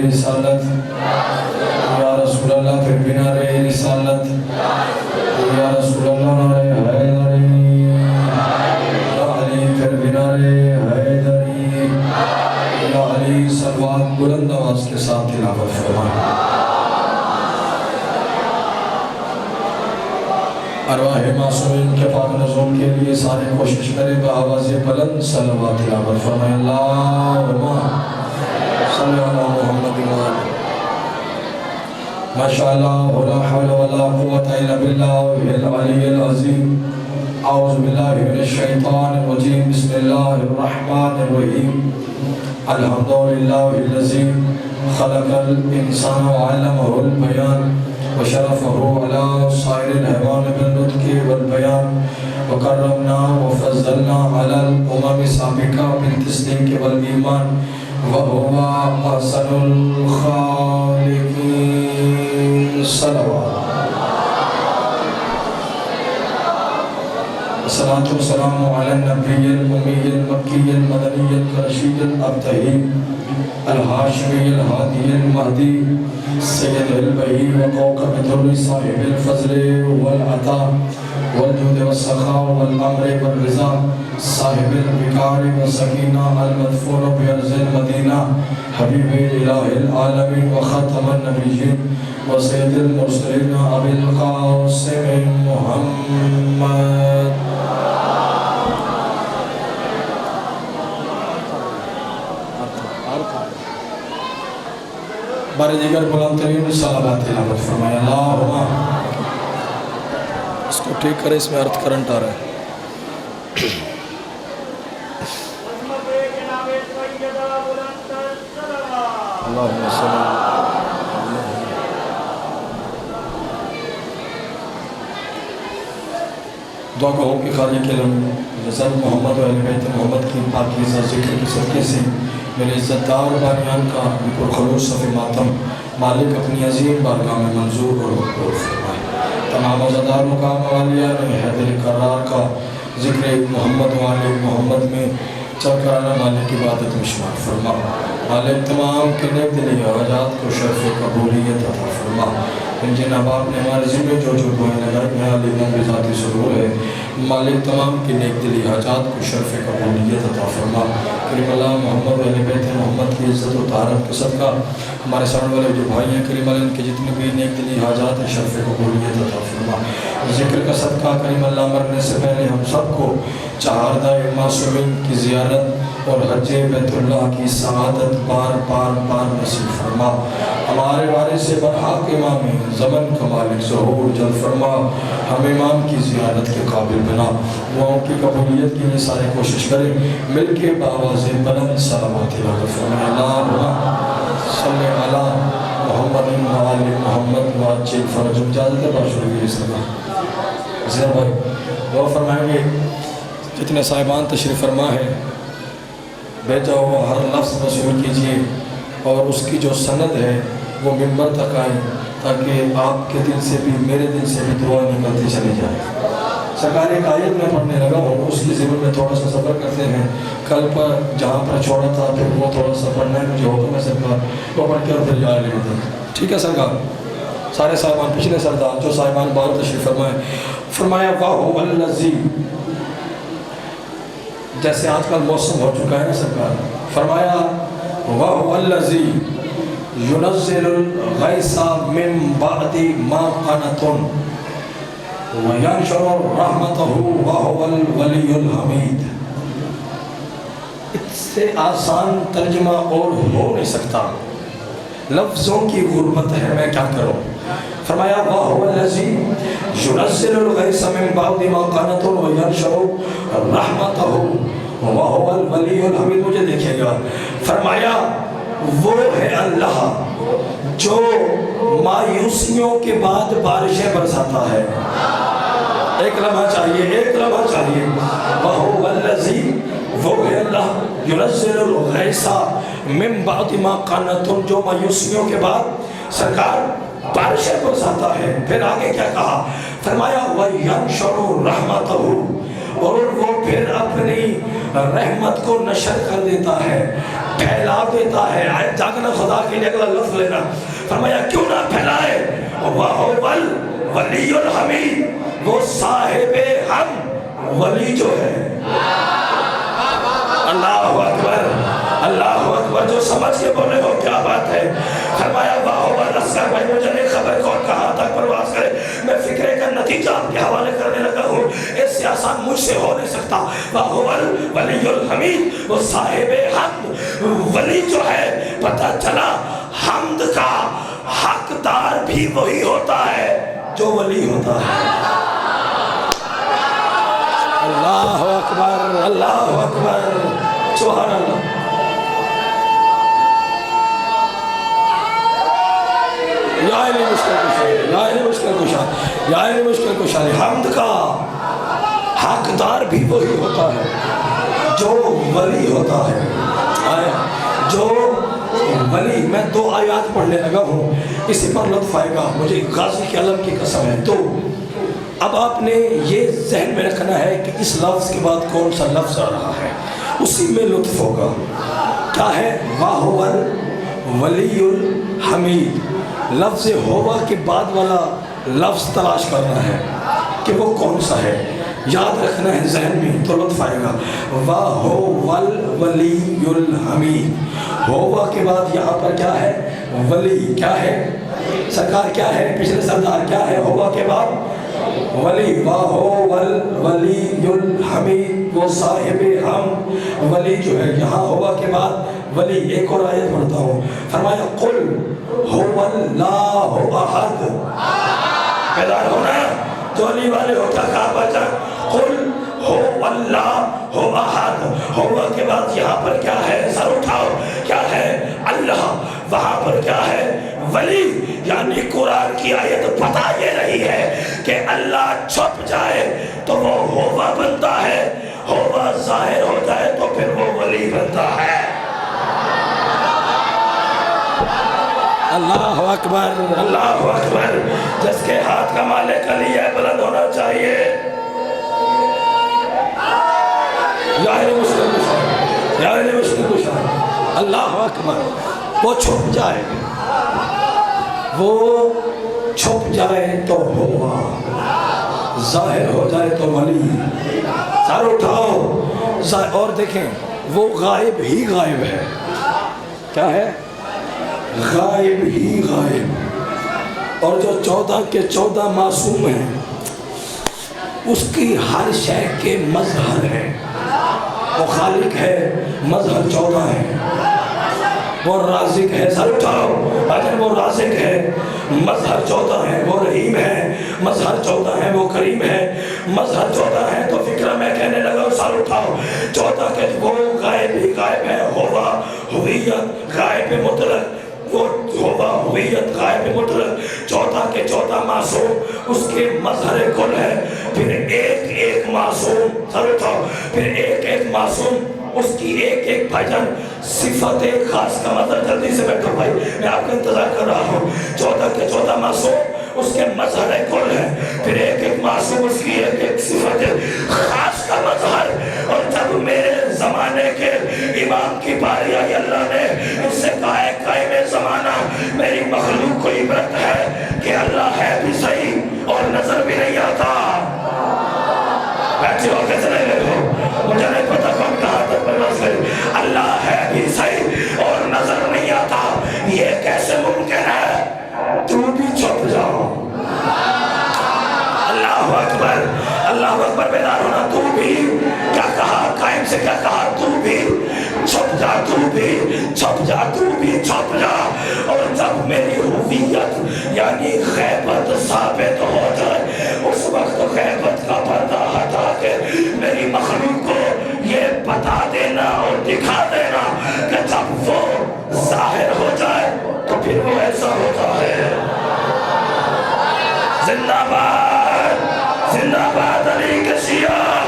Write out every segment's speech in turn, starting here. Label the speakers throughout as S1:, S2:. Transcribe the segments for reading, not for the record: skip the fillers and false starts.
S1: رسالت یا رسول اللہ پھر مینار رسالت یا رسول اللہ نعرہ حیدری یا علی پھر مینار حیدری یا علی صلوات بلند آواز کے ساتھ تلاوت فرمائیں۔ ارواح معصومین کے پاک نزول کے لیے سارے کوشش کریں بآواز بلند صلوات تلاوت فرمائیں۔ اللہم صلی اللہ محمد وآلہ۔ ماشاءاللہ لا حول ولا قوة الا باللہ العلی العظیم۔ اعوذ باللہ من الشیطان الرجیم، بسم اللہ الرحمن الرحیم۔ الحمدللہ الذی خلق الانسان وعلمہ البیان وشرفه على سائر الحيوان بالنطق والبيان وكرمنا وفضلنا على الأمم السابقة بالتصديق والإيمان وهو أحسن الخالقين صلوات الصلاة والسلام على النبي الأمي المكي المدني القرشي الأبتهي الهاشمي الهادي المهدي سید البہی وقوقب در صاحب الفضل والعطا والجود والسخاء والامر والرضا صاحب البکار والسکینہ المدفون بیرز المدینہ حبیب الہ العالمین وخاتم النبیین وسید المرسلین ابی القاسم محمد۔ بارے دیگر بلند ترین صلوات تلاوت فرمائیں۔ اللہم اس کو ٹھیک کریں، اس میں ارتھ کرنٹ آ رہا ہے۔ اللہم صلی اللہ دعا کہوں کہ خالق علم رسول محمد و اہل بیت محمد کی پاکیزہ ذکر کے صدقے سے میرے عزتدار بانیان کا پرخلوص صف ماتم مالک اپنی عظیم بارگاہ میں منظور اور مقبول فرمائے۔ تمام عزتدار مقام والیہ نے حیدر قرار کا ذکر محمد و آل محمد میں چل کرانا مالک کی عبادت میں شمار فرما۔ مالک تمام کے نیک دلی حاجات کو شرف قبولیت عطا فرما۔ ان جن احباب نے ہمارے ذمہ جو دعائیں لگائی ہیں علیہم بذاتی سرور ہے، مالک تمام کی نیک دلی حاجات کو شرف قبولیت عطا فرما۔ کریم اللہ محمد و اہل بیت محمد کی عزت و طہارت کے صدقہ ہمارے سامنے والے جو بھائی ہیں کریم اللہ ان کے جتنے بھی نیک دلی حاجات ہیں شرف قبولیت عطا فرما۔ ذکر کا صدقہ کریم اللہ مرنے سے پہلے ہم سب کو چہاردہ معصومین کی زیارت اور حج بیت اللہ کی سعادت بار بار بار نصیب فرما۔ ہمارے وارث برحق امام زمن کا مالک ظہور جل فرما، ہم امام کی زیارت کے قابل بنا۔ دعاؤں کی قبولیت کے لیے سارے کوشش کریں، مل کے بآواز بلند صلوات تلاوت فرمائیں۔ اللہم صلی علی محمد و آل محمد وعجل فرجہم۔ اجازت ہے بات شروع کی اس طرح زیر بھائی دعا فرمائیں گے۔ جتنے صاحبان تشریف فرما ہے بیٹا ہوا ہر لفظ وصول کیجئے اور اس کی جو سند ہے وہ منبر تک آئیں تاکہ آپ کے دل سے بھی میرے دل سے بھی دعا نکلتی چلی جائے۔ سرکار ایک آیت میں پڑھنے لگا ہوں، اس کی ضمن میں تھوڑا سا سفر کرتے ہیں۔ کل پر جہاں پر چھوڑا تھا پھر وہ تھوڑا سا پڑھنا ہے، مجھے حکم ہے سرکار وہ پڑھ کے اور پھر جا لے ہوتا ہے۔ ٹھیک ہے سرکار؟ سارے صاحبان پچھلے سردار جو صاحبان باہر تشریف فرمائے، فرمایا وَهُوَ الَّذِي، جیسے آج کل موسم ہو چکا ہے نا سرکار، فرمایا وَهُوَ الَّذِي يُنَزِّلُ الْغَيْثَ مِن بَعْدِ مَا قَنَطٌ وَيَنشُرُ رَحْمَتَهُ وَهُوَ الْوَلِيُّ الْحَمِيدُ۔ اس سے آسان ترجمہ اور ہو نہیں سکتا، لفظوں کی غربت ہے، میں کیا کروں۔ فرمایا وَهُوَ الَّذِي يُنَزِّلُ الْغَيْثَ مِن بَعْدِ مَا قَنَطٌ وَيَنشُرُ رَحْمَتَهُ وَهُوَ الْوَلِيُّ الْحَمِيدُ۔ مجھے دیکھئے گا، فرمایا وہ ہے اللہ جو مایوسیوں کے بعد بارشیں برساتا ہے۔ ایک لمحہ چاہیے، ایک لمحہ چاہیے۔ وَهُوَ الَّذِي، وہ ہے اللہ يُنَزِّلُ الْغَيْثَ مِن بَعْدِ مَا قَنَطٌ، جو مایوسیوں کے بعد سرکار بارشیں برساتا ہے۔ پھر آگے کیا کہا؟ فرمایا وَيَنشُرُ رَحْمَتَهُ، اور وہ پھر اپنی رحمت کو نشر کر دیتا ہے، پھیلا جواب دیتا ہے. جاگنا خدا کے لیے اگلا لفظ لینا. فرمایا کیوں نہ پھیلائے وَهُوَ الْوَلِيُّ الْحَمِيدُ, وہ صاحب ہم ولی جو ہے. اللہ اکبر, اللہ اکبر. جو سمجھ کے بولے ہو کیا بات ہے. فرمایا وَهُوَ الْأَسْغَرُ. بھائی مجھے نہیں خبر کون کہاں تک پرواز کرے, میں فکرے کا نتیجہ آپ کے حوالے کرنے لگا ہوں. اس سے آسان مجھ سے ہو نہیں سکتا. وَهُوَ الْوَلِيُّ الْحَمِيدُ, وہ صاحب حمد ولی جو ہے. پتہ چلا حمد کا حقدار بھی وہی ہوتا ہے جو ولی ہوتا ہے. اللہ اکبر, اللہ اکبر, سبحان اللہ. یا علی مشکل کشا, یا علی مشکل کشا, یا علی مشکل کشا. حمد کا حقدار بھی وہی ہوتا ہے جو ولی ہوتا ہے. آیا جو ولی. میں 2 آیات پڑھنے لگا ہوں, اسی پر لطف آئے گا. مجھے غازی کے علم کی قسم ہے. تو اب آپ نے یہ ذہن میں رکھنا ہے کہ اس لفظ کے بعد کون سا لفظ آ رہا ہے, اسی میں لطف ہوگا. کیا ہے؟ وَهُوَ الْوَلِيُّ الْحَمِيدُ. لفظ ہوا کے بعد والا لفظ تلاش کرنا ہے کہ وہ کون سا ہے. یاد رکھنا ہے ذہن میں تو لطف آئے گا. وَهُوَ الْوَلِيُّ الْحَمِيدُ. ہوا کے بعد یہاں پر کیا ہے؟ ولی. کیا ہے سرکار؟ کیا ہے پچھلے سردار؟ کیا ہے ہوا کے بعد؟ ولی. وَهُوَ الْوَلِيُّ الْحَمِيدُ, وہ صاحب ہم ولی جو ہے. یہاں ہوا کے بعد ولی. ایک اور آیت پڑھتا ہوں. فرمایا قُلْ هُوَ اللَّهُ أَحَدٌ. بیدار ہونا جو علی والے ہو. کیا کہا بچا؟ قُلْ هُوَ اللَّهُ أَحَدٌ. ہوا کے بعد یہاں پر کیا ہے؟ سر اٹھاؤ. کیا ہے؟ اللہ. وہاں پر کیا ہے؟ ولی. یعنی قرآن کی آیت بتا یہ رہی ہے کہ اللہ چھپ جائے تو وہ ہوا بنتا ہے, ہوا ظاہر ہو جائے تو پھر وہ ولی بنتا ہے. اللہ اکبر, اللہ اکبر. جس کے ہاتھ کا مالک علی ہے بلند ہونا چاہیے. یا علی مشکل کشا, یا علی مشکل کشا. اللہ اکبر. وہ چھپ جائے, وہ چھپ جائے تو ہوا, ظاہر ہو جائے تو ولی. سر اٹھاؤ. اور دیکھیں وہ غائب ہی غائب ہے. کیا ہے؟ غائب ہی غائب. اور جو 14 کے 14 معصوم ہیں اس کی ہر شے کے مظہر ہے. وہ خالق ہے, مظہر 14 ہے. وہ رازق ہے. سر اٹھاؤ. اگر وہ رازق ہے مظہر 14 ہے. وہ رحیم ہے مظہر 14 ہے. وہ کریم ہے مظہر 14 ہے. تو فکرہ میں کہنے لگا سر اٹھاؤ. 14 کے وہ غائب ہی غائب ہے. ہوا ہویت غائب مطلق, وہ ہوا ہویت غائب مطلق. 14 کے 14 معصوم اس کے مظہر کل ہے. پھر ایک ایک معصوم. سر اٹھاؤ. پھر ایک ایک معصوم اس کی ایک ایک بھجن صفت خاص کا مطلب. جلدی سے بیٹھو بھائی, میں آپ کا انتظار کر رہا ہوں. 14 کے 14 معصوم اس کے مظہر کل ہے. پھر ایک ایک معصوم اس کی ایک ایک صفت خاص کا مظہر. اور جب میرے زمانے کے امام کی باری آئی, اللہ نے اس سے کہا ہے قائم زمانہ میری مخلوق کو عبرت ہے کہ اللہ ہے بھی صحیح اور نظر بھی نہیں آتا. بیٹھے ہو کیسے نہیں لے ہو, مجھے نہیں پتا کون کہاں تک پرواز کرے. اللہ ہے بھی صحیح اور نظر نہیں آتا, یہ کیسے ممکن ہے؟ تو بھی چھپ جاؤ. اللہ اکبر, اللہ اکبر. بیدار ہونا. تو بھی کیا کہا قائم سے؟ کیا کہا؟ تو بھی چھپ جا, تو بھی چھپ جا, تو بھی چھپ جا. اور جب میری ہویت یعنی غیبت ثابت ہو جائے اس وقت غیبت کا پردہ ہٹا کے میری مخلوق کو یہ بتا دینا اور دکھا دینا کہ جب وہ ظاہر ہو جائے تو پھر وہ ایسا ہوتا ہے. زندہ باد, زندہ باد علی کے شیعہ,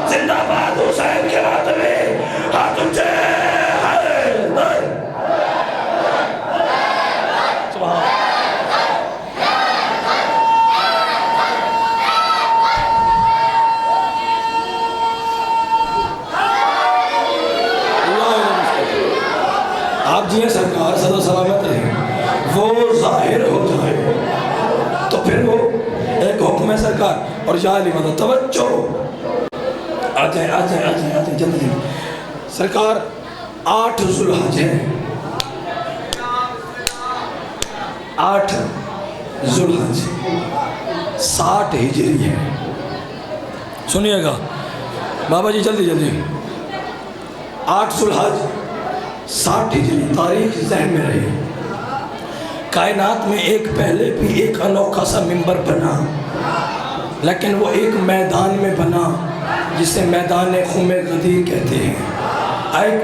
S1: زندہ باد حسین کے ماتمے. ہاتھ اونچے. آپ جی سرکار صدا سلامت رہے، وہ ظاہر ہو جائے تو پھر وہ ایک حکم ہے سرکار۔ اور یا علی مدد توجہ، آ جائیں جلدی سرکار۔ 8 ذوالحج ہے، 8 ذوالحج 60 ہجری ہے۔ سنیے گا بابا جی جلدی 8 ذوالحج 60 ہجری، تاریخ ذہن میں رہی۔ کائنات میں ایک پہلے بھی ایک انوکھا سا ممبر بنا، لیکن وہ ایک میدان میں بنا جسے میدان خم غدیر کہتے ہیں۔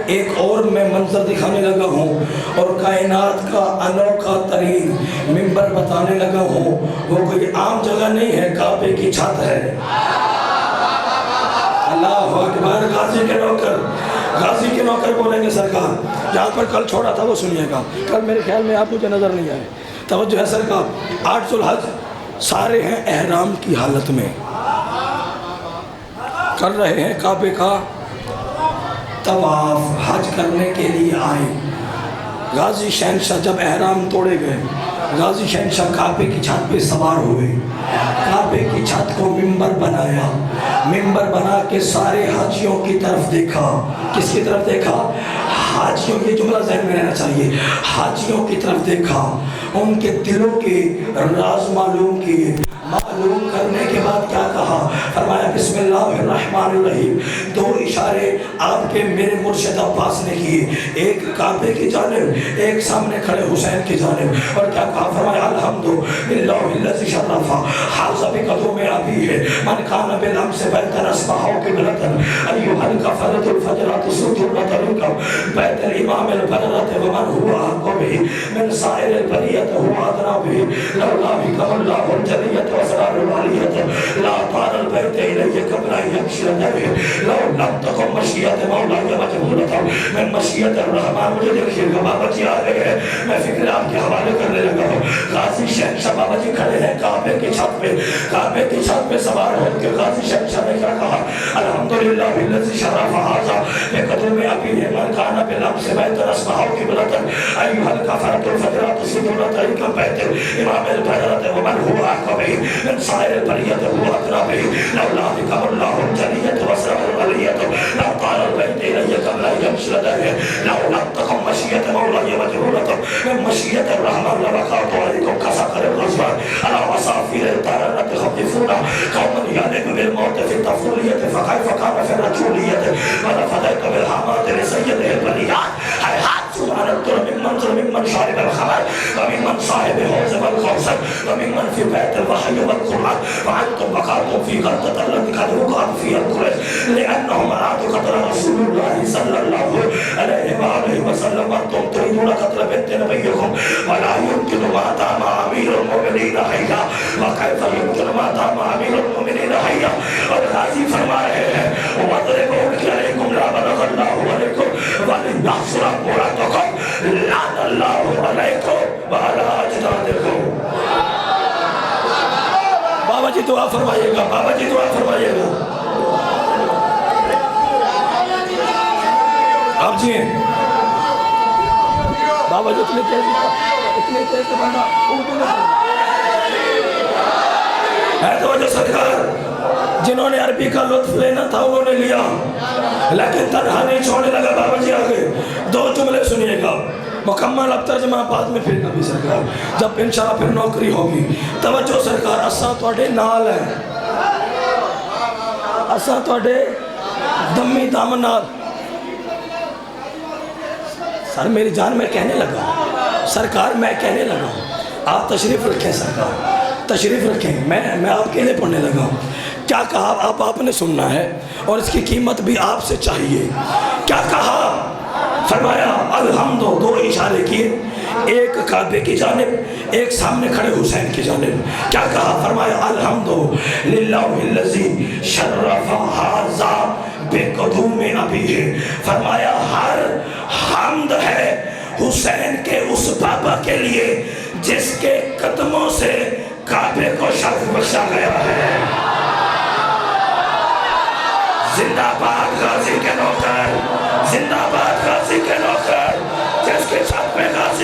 S1: ایک اور میں منظر دکھانے لگا ہوں اور کائنات کا انوکھا ترین ممبر بتانے لگا ہوں۔ وہ کوئی عام جگہ نہیں ہے، کعبے کی چھت ہے۔ اللہ اکبر۔ غازی کے نوکر بولیں گے سرکار۔ جہاں پر کل چھوڑا تھا وہ سنیے گا، کل میرے خیال میں آپ مجھے نظر نہیں آئے۔ توجہ ہے سرکار۔ 8 ذوالحج سارے ہیں احرام کی حالت میں، کر رہے ہیں کعبے کا طواف، حج کرنے کے لیے آئے۔ غازی شہنشاہ جب احرام توڑے گئے، غازی شہنشاہ کعبے کی چھت پہ سوار ہوئے، کعبے کی چھت کو ممبر بنایا، ممبر بنا کے سارے حاجیوں کی طرف دیکھا۔ کس کی طرف دیکھا؟ حاجیوں، یہ جملہ ذہن میں رہنا چاہیے، حاجیوں کی طرف دیکھا، ان کے دلوں کے راز معلوم کیے۔ معلوم کرنے کے بعد کیا کہا؟ فرمایا بسم اللہ الرحمن الرحیم۔ 2 اشارے آپ کے میرے مرشد عباس نے کیے، ایک کعبے کی جانب، ایک سامنے کھڑے حسین کی جانب، اور کیا کہا؟ فرمایا الحمدللہ الذی شرف حاذا بقدوم ابیہ من کان بالامس بیت اصبح قبلۃ ایھا الکفرۃ الفجرۃ سترۃ لکم بیت الامام البررۃ ومن هو احق به من سائر البریۃ هو ادنی به لولا بکم اللہ الجلیۃ وسرار العلیۃ لا طار البیت الیہ قبل ان یمشی نبی لو لم تکن مشیۃ مولاي مجبورۃ من مشیۃ الرحمن۔ مجھے دیکھیے گا بابا جی آ رہے ہیں، میں فکر آپ کے حوالے کرنے لگا ہوں۔ غازی شہنشاہ بابا جی کھڑے ہیں کعبے کی چھت پہ، کعبے کی چھت پہ سوار ہو کے غازی شہنشاہ نے کیا کہا؟ الحمدللہ الذی شرف ھذا بقدوم ابیہ من کان بالامس بیت اصبح قبلۃ ایھا الکفرۃ الفجرۃ سترۃ لکم بیت الامام البررۃ ومن هو احق به من سائر البریۃ هو ادنی به لولا بکم اللہ الجلیۃ وسرار العلیۃ لا طار البیت الیہ قبل ان یمشی نبی لو لم تکن مشیۃ مولاي مجبورۃ من مشیۃ الرحمن لوقعت علیکم کسقر الغصبان علی مسافر الطارۃ تخففون قوما یعلم بالموت فی الطفولیۃ فکیف کان فی الرجولیۃ ولفدیت بالحامات لسیدہ البریات حیحات سبحان ممن ممن شارب الخمر وممن صاحب حوض والکوثر وممن فی بیت الوحی والقرآن وانتم وقعتم فی غلطۃ التي قد وقعت فيها القريش لانهم ارادوا قتل رسول الله صلی اللہ علیہ وآلہ وسلم وانتم تريدون قتل بنت نبيكم ولا يمكن ما دام امیر المؤمنین حیا وكيف يمكن ما دام امیر المؤمنین حیا۔ اور غازی فرما رہے ہیں وَضْرِبُوا بِكَلِمَاتِكُمْ لَا بَلَغَ اللَّهُ عَلَيْكُمْ وَلِيَحْصُرَ مُرَادَكُمْ لَعْنَ اللَّهُ عَلَيْكُمْ وَعَلَىٰ أَجْدَادِكُمْ۔ بابا جی دعا فرمائیے گا، بابا جی دعا فرمائیے گا۔ آپ جی بابا جی اتنے تیز بڑھنا اردو میں ہے توجہ سرکار۔ جنہوں نے عربی کا لطف لینا تھا انہوں نے لیا، لیکن تنہا نہیں چھوڑنے لگا۔ بابا جی آگے 2 جملے سنیے گا مکمل، اب ترجمہ بعد میں پھر کبھی سرکار جب انشاءاللہ پھر نوکری ہوگی۔ توجہ سرکار، اساں توڑے نال ہے، اساں توڑے دمی دام نال۔ سر میری جان میں کہنے لگا، سرکار میں کہنے لگا، آپ تشریف رکھیں سرکار، تشریف رکھیں، میں آپ کے لیے پڑھنے لگا ہوں۔ کیا کہا آپ نے سننا ہے، اور اس کی قیمت بھی آپ سے چاہیے۔ کیا کہا؟ فرمایا الحمد، 2 اشارے کیے، ایک کعبے کی جانب، ایک سامنے کھڑے حسین کی جانب۔ کیا کہا؟ فرمایا الحمدللہ الذی شرف ھذا بقدوم ابیہ۔ فرمایا ہر حمد ہے حسین کے اس بابا کے لیے جس کے قدموں سے کعبے کو شرف بخشا گیا ہے۔ زندہ باد غازی کے نوکر، زندہ باد غازی کے نوکر، جس کے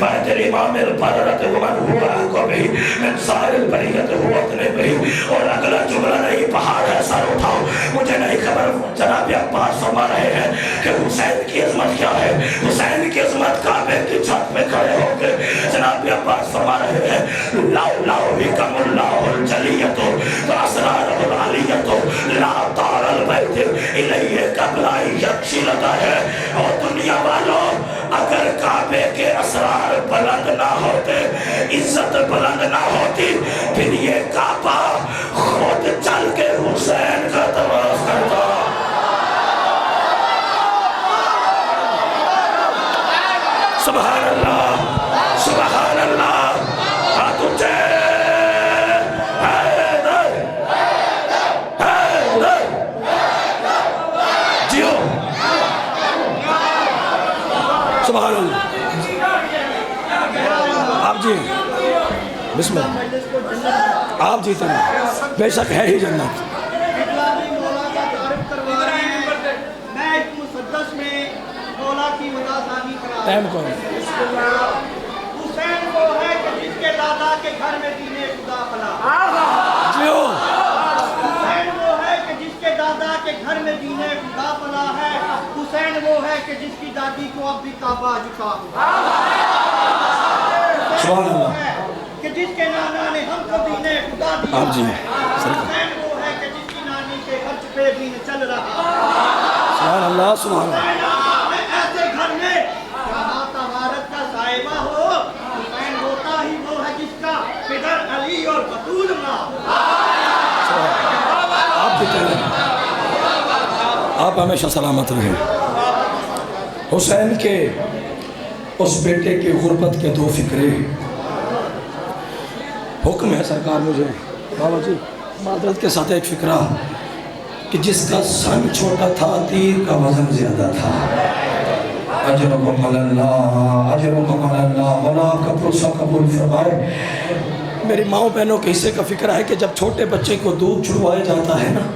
S1: بایت الامام البررت ومن ہوا قبی من سائر البریت ہوا اتنے بہی. اور اگلا جملہ نہیں پہاڑ ہے سر اٹھاؤ. مجھے نہیں خبر جناب عباس فرما رہے ہیں کہ حسین کی عظمت کیا ہے. حسین کی عظمت کعبے کی چھت پہ کھڑے ہو کے جناب عباس فرما رہے ہیں لاؤ لاؤ حکم اللہ الجلیت اسرار العلیت لا تار البیت الیہ قبلائی یکشی لتا ہے. اور دنیا والوں اگر کعبے کے اسرار بلند نہ ہوتے عزت بلند نہ ہوتی پھر یہ کعبہ خود چل کے حسین کا طواف کرتا. سبحان اللہ سبحان اللہ. ہاتھ اونچے حیدر حیدر جیو سبحان اللہ. آپ جی بسم اللہ آپ جیتے ہیں بے شک ہے ہی جنت. ٹائم کون
S2: حسین وہ ہے کہ جس کے دادا کے گھر میں دین خدا پلا.
S1: جیو
S2: حسین وہ ہے کہ جس کے دادا کے گھر میں دین خدا پلا ہے. حسین وہ ہے کہ جس کی دادی کو اب بھی کعبہ جھکا ہوا.
S1: سبحان اللہ.
S2: کہ جس کے نانا نے ہم کو دین خدا دیا.
S1: آپ جی
S2: حسین وہ ہے کہ جس کی نانی کے خرچ پہ دین چل رہا.
S1: سبحان اللہ سبحان اللہ.
S2: ایسے گھر میں جہاں طہارت کا صاحبہ ہو حسین ہوتا ہی وہ ہے جس کا پدر علی اور بطول ماں.
S1: آپ بھی کہہ آپ ہمیشہ سلامت رہیں. حسین کے اس بیٹے کے غربت کے دو فکرے. حکم ہے سرکار مجھے بابا جی معذرت کے ساتھ ایک فکرہ کہ جس کا سن چھوٹا تھا تیر کا وزن زیادہ تھا. اجرکم اللہ اجرکم اللہ. مولا آپ کا پروسہ قبول فرمائے. میری ماں بہنوں کے حصے کا فکر ہے کہ جب چھوٹے بچے کو دودھ چھڑوایا جاتا ہے نا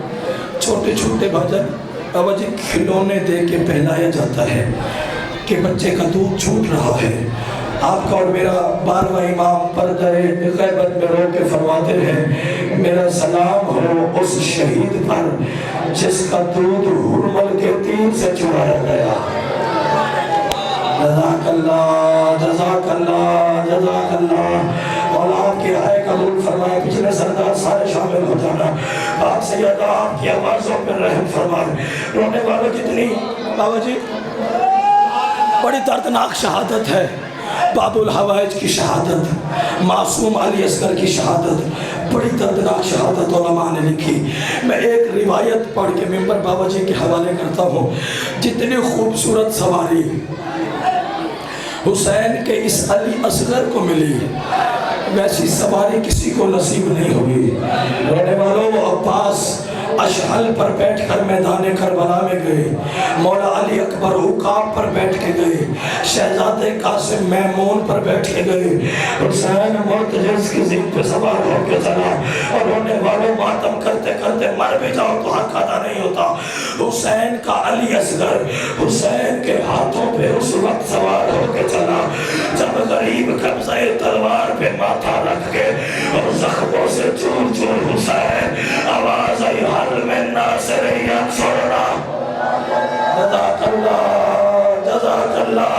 S1: چھوٹے چھوٹے بھاجن بابا جی کھلونے دے کے پہلایا جاتا ہے کہ بچے کا دودھ چھوٹ رہا ہے. آپ کا اور میرا 12واں امام پردہ غیبت میں رو کے فرماتے ہیں میرا سلام ہو اس شہید پر جس کا دودھ ہرمل کے تیر سے چرایا گیا. جزاک اللہ جزاک اللہ جزاک اللہ. مولا آپ کی رائے قبول فرمائے. پچھلے سردار سارے شامل ہو جانا. آپ سیدہ آپ کی آوازوں پر رحم فرمائے. رونے والوں کتنی بابا جی بڑی دردناک شہادت ہے. باب الحوائج کی شہادت معصوم علی اصغر کی شہادت بڑی دردناک شہادت علماء نے لکھی. میں ایک روایت پڑھ کے ممبر بابا جی کے حوالے کرتا ہوں. جتنی خوبصورت سواری حسین کے اس علی اصغر کو ملی ویسی سواری کسی کو نصیب نہیں ہوئی. رونے والوں وہ عباس اشحل پر بیٹھ کر میدان کربلا میں گئے. مولا علی اکبر عقاب پر بیٹھ کے گئے. شہزادے قاسم میمون پر بیٹھ کے گئے. حسین مرتجز کی ذمہ پہ سوار ہو کے چلا. اور رونے والوں ماتم کرتے کرتے مر بھی جاؤ تو حق ادا نہیں ہوتا. حسین کا علی اصغر حسین کے ہاتھوں پہ اس وقت سوار ہو کے چلا جب غریب قبضہ تلوار پہ ماتھا رکھ کے اور زخموں سے چور چور حسین آواز آئی حل میں ناصر ینصرنا. جزاک اللہ جزاک اللہ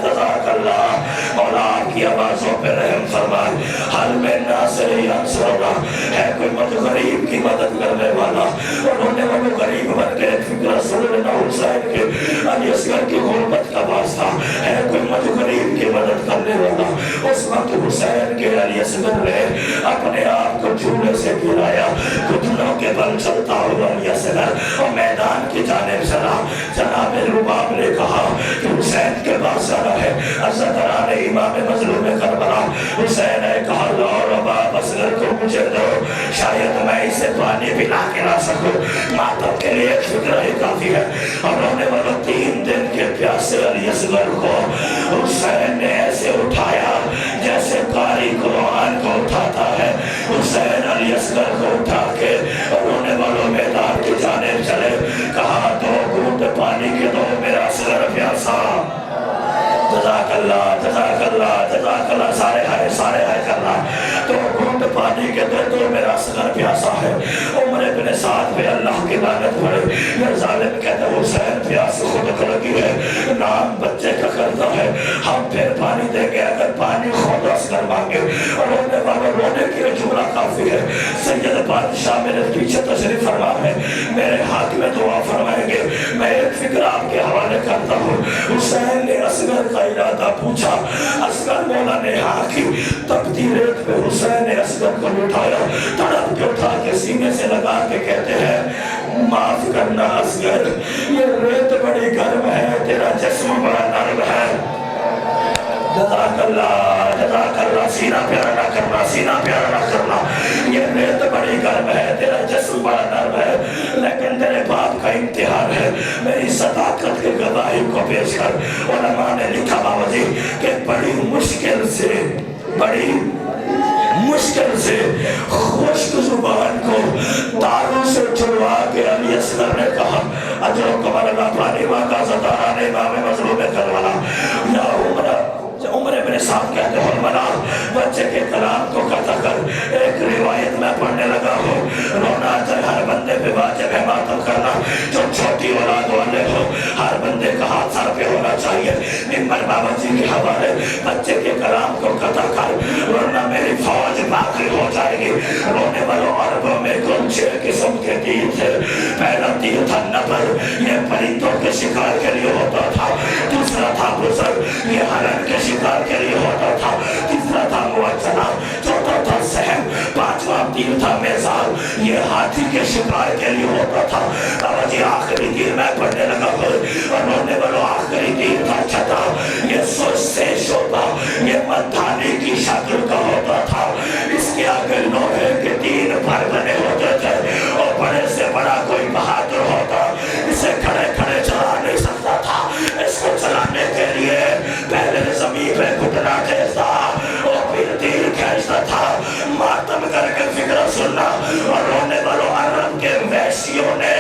S1: جزاک اللہ. مولا کی آوازوں پہ رحم فرمائے. حل میں ناصر ینصرنا. ہے کوئی غریب کی مدد کرنے والا. انہوں نے وہ غریب بن کے فکر سن لینا حسین کے علی اصغر کی غربت کا واسطہ. ہے کوئی غریب کی مدد کرنے والا. اس وقت حسین کے علی اصغر نے اپنے آپ کو جھولے سے گرایا. گھٹنوں کے بل چلتا ہوا علی اصغر اور میدان کی جانب چلا. جناب رباب نے کہا کہ حسین کے پاس آنا ہے. عزتران امام مظلوم کربلا حسین نے کہا لو رباب اصغر کو مجھے دو شاید میں اسے پانی پلا کے لا سکوں. ماتم کے لیے ایک فکر ہی کافی ہے. اور رونے والوں 3 دن کے پیاسے علی اصغر کو حسین نے ایسے اٹھایا جیسے قاری قرآن کو اٹھاتا ہے. حسین علی اصغر کو اٹھا کے اور رونے والوں میدان کی جانب چلے. کہا 2 گھونٹ پانی کے دو میرا اصغر پیاسا. جزاک اللہ جزاک اللہ پانی کے دے دو میرا اصغر پیاسا ہے۔ عمر ابن سعد پہ اللہ کی لعنت پڑے، یہ ظالم کہتا ہے حسین پیاس خود کو لگی ہے، نام بچے کا کرتا ہے، ہم پھر پانی دیں گے اگر پانی خود اصغر مانگے۔ اور رونے والوں رونے کے لیے جملہ کافی ہے۔ سید بادشاہ میرے پیچھے تشریف فرما ہے، میرے ہاتھ میں دعا فرمائیں گے۔ میں ایک فکر آپ کے حوالے کرتا ہوں۔ حسین نے اصغر کا ارادہ پوچھا، اصغر مولا نے ہاں کی، تپتی ریت پہ حسین نے اصغر کو اٹھایا، تڑپ کے اٹھا کے سینے سے لگا کے کہتے ہیں معاف کرنا اصغر، یہ ریت بڑی گرم ہے، تیرا جسم بڑا نرم ہے۔ جزاک اللہ، سینہ پیارا نہ کرنا، سینہ پیارا نہ کرنا، یہ ریت بڑی گرم ہے، تیرا جسم بڑا نرم ہے، لیکن تیرے باپ کا امتحان ہے، میری صداقت کے گواہی کو پیش کر۔ علماء نے لکھا بابا جی کہ بڑی مشکل سے خشک زبان کو تاروں سے چھڑوا کے علی اصغر نے کہا اجر کو مرنا پانی مانگا ستارہ نے امام مظلوم کروانا یا عمر ابن سعد کہتے ہیں منا بچے کے کلام کو قطع کر۔ ایک روایت میں پڑھنے لگا ہوں، رونا چاہے ہر بندے پہ واجب ہے، ماتم کرنا جو چھوٹی اولاد والے ہو ہر بندے کا ہاتھ سر پہ ہونا چاہیے۔ ممبر بابا جی کے حوالے بچے کے کلام کو قطع کر ورنہ میری فوج باقی ہو جائے گی۔ رونے والوں عربوں میں کل 6 قسم کے تیر تھے۔ پہلا تیر تھا نبر، یہ پرندوں کے شکار کے لیے ہوتا تھا۔ دوسرا تھا بزر، یہ ہرن کے شکار کے لیے ہوتا تھا۔ تیسرا تھا موجنا، چوتھا تھا سہم، پانچواں تیر تھا میزار، یہ ہاتھی کے شکار کے لیے ہوتا تھا۔ بابا جی آخری تیر میں پڑھنے لگا اور رونے والوں آخری تیر تھا چھتا، یہ سوچ سے شعبہ، یہ مدھانی کی شکل کا ہوتا تھا۔ اس کے آگے لوہے کے 3 پر بنے ہوتے تھے اور بڑے سے بڑا کوئی بہادر ہوتا اسے کھڑے کھڑے چلا نہیں سکتا تھا۔ اس کو چلانے کے لیے پہلے زمین پہ گھٹنا ٹھیکتا اور پھر تیر کھینچتا تھا۔ ماتم کر کے فکر سننا اور رونے والوں عرب کے ویشیوں نے